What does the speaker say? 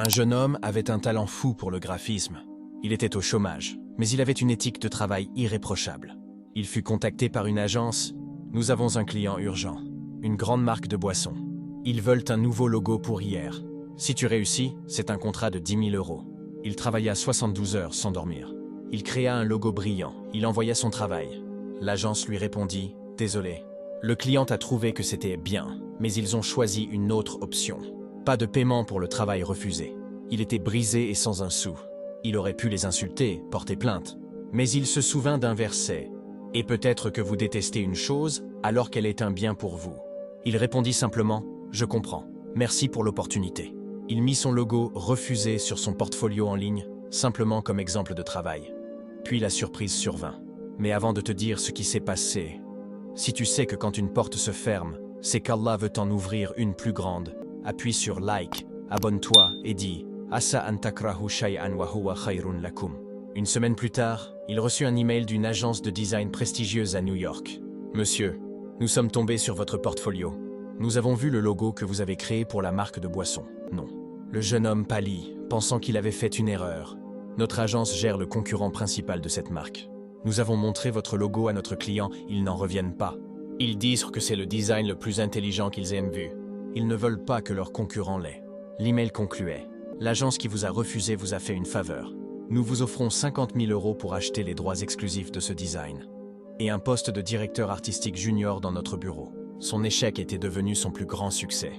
Un jeune homme avait un talent fou pour le graphisme. Il était au chômage, mais il avait une éthique de travail irréprochable. Il fut contacté par une agence. « Nous avons un client urgent, une grande marque de boissons. Ils veulent un nouveau logo pour hier. Si tu réussis, c'est un contrat de 10 000 €. Il travailla 72 heures sans dormir. Il créa un logo brillant, il envoya son travail. L'agence lui répondit « Désolé, le client a trouvé que c'était bien, mais ils ont choisi une autre option. Pas de paiement pour le travail refusé. » Il était brisé et sans un sou. Il aurait pu les insulter, porter plainte. Mais il se souvint d'un verset. « Et peut-être que vous détestez une chose alors qu'elle est un bien pour vous. » Il répondit simplement « Je comprends. Merci pour l'opportunité. » Il mit son logo « Refusé » sur son portfolio en ligne, simplement comme exemple de travail. Puis la surprise survint. Mais avant de te dire ce qui s'est passé, si tu sais que quand une porte se ferme, c'est qu'Allah veut en ouvrir une plus grande, appuie sur like, abonne-toi et dis « Asa an takrahu shay'an wa huwa khayrun lakum ». Une semaine plus tard, il reçut un email d'une agence de design prestigieuse à New York. « Monsieur, nous sommes tombés sur votre portfolio. Nous avons vu le logo que vous avez créé pour la marque de boisson. » Non. Le jeune homme pâlit, pensant qu'il avait fait une erreur. Notre agence gère le concurrent principal de cette marque. Nous avons montré votre logo à notre client, ils n'en reviennent pas. Ils disent que c'est le design le plus intelligent qu'ils aient vu. Ils ne veulent pas que leur concurrent l'ait. L'email concluait. L'agence qui vous a refusé vous a fait une faveur. Nous vous offrons 50 000 € pour acheter les droits exclusifs de ce design. Et un poste de directeur artistique junior dans notre bureau. Son échec était devenu son plus grand succès.